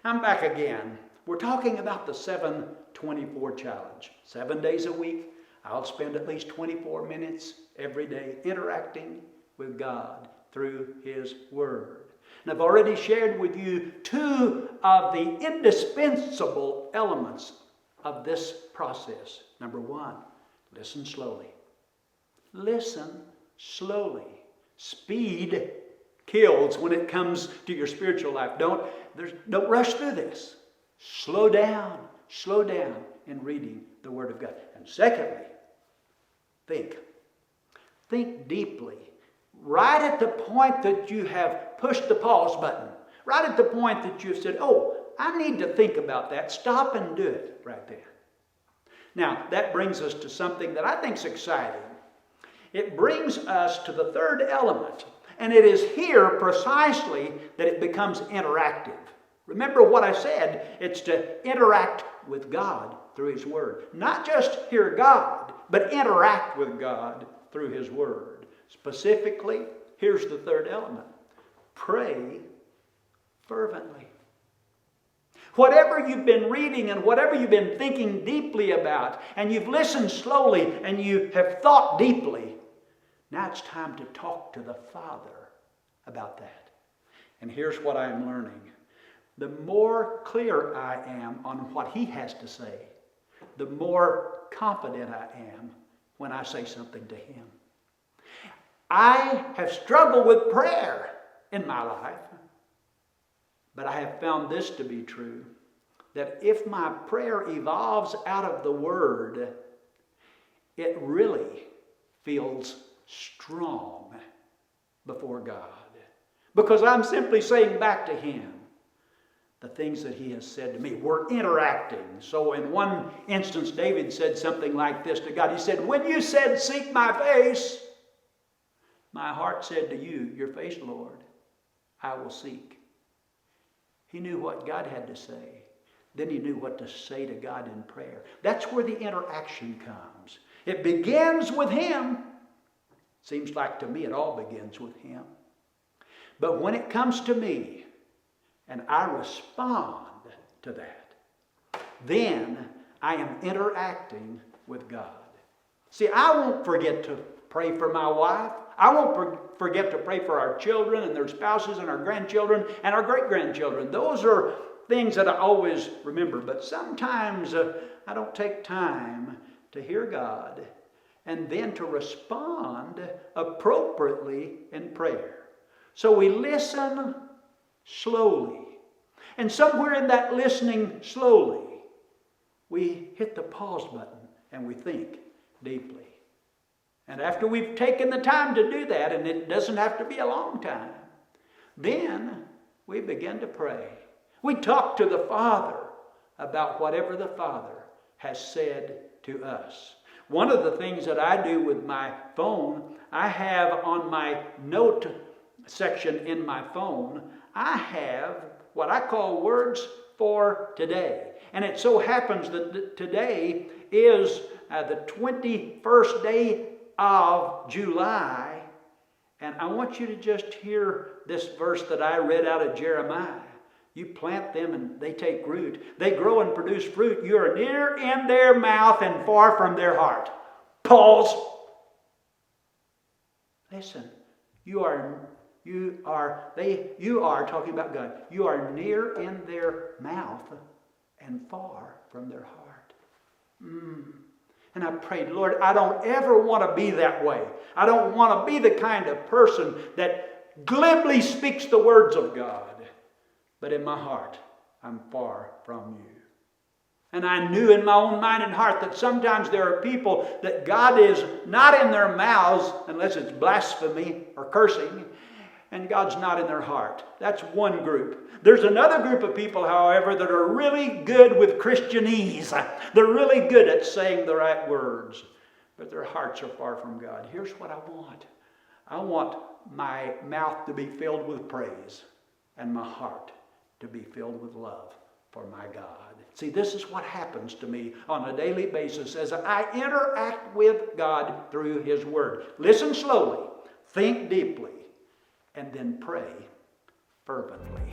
I'm back again. We're talking about the 7-24 challenge. 7 days a week, I'll spend at least 24 minutes every day interacting with God through His Word. And I've already shared with you two of the indispensable elements of this process. Number one, listen slowly. Listen slowly. Speed kills when it comes to your spiritual life. Don't rush through this. Slow down in reading the Word of God. And secondly, think. Think deeply. Right at the point that you have pushed the pause button, right at the point that you've said, oh, I need to think about that, stop and do it right there. Now, that brings us to something that I think is exciting. It brings us to the third element, and it is here precisely that it becomes interactive. Remember what I said, it's to interact with God through His Word. Not just hear God, but interact with God through His Word. Specifically, here's the third element. Pray fervently. Whatever you've been reading and whatever you've been thinking deeply about, and you've listened slowly and you have thought deeply, now it's time to talk to the Father about that. And here's what I'm learning. The more clear I am on what He has to say, the more confident I am when I say something to Him. I have struggled with prayer in my life, but I have found this to be true, that if my prayer evolves out of the Word, it really feels strong before God. Because I'm simply saying back to Him the things that He has said to me. We're interacting. So in one instance, David said something like this to God. He said, when you said, seek my face, my heart said to you, your face, Lord, I will seek. He knew what God had to say. Then he knew what to say to God in prayer. That's where the interaction comes. It begins with Him. Seems like to me it all begins with Him. But when it comes to me, and I respond to that, then I am interacting with God. See, I won't forget to pray for my wife. I won't forget to pray for our children and their spouses and our grandchildren and our great-grandchildren. Those are things that I always remember. But sometimes I don't take time to hear God and then to respond appropriately in prayer. So we listen slowly. And somewhere in that listening slowly, we hit the pause button and we think deeply. And after we've taken the time to do that, and it doesn't have to be a long time, then we begin to pray. We talk to the Father about whatever the Father has said to us. One of the things that I do with my phone, I have on my note section in my phone, I have what I call words for today. And it so happens that today is the 21st day of July, and I want you to just hear this verse that I read out of Jeremiah. You plant them and they take root. They grow and produce fruit. You are near in their mouth and far from their heart. Pause. Listen, you are talking about God. You are near in their mouth and far from their heart. And I prayed, Lord, I don't ever want to be that way. I don't want to be the kind of person that glibly speaks the words of God. But in my heart, I'm far from you. And I knew in my own mind and heart that sometimes there are people that God is not in their mouths unless it's blasphemy or cursing. And God's not in their heart. That's one group. There's another group of people, however, that are really good with Christianese. They're really good at saying the right words, but their hearts are far from God. Here's what I want. I want my mouth to be filled with praise and my heart to be filled with love for my God. See, this is what happens to me on a daily basis as I interact with God through His Word. Listen slowly, think deeply, and then pray fervently.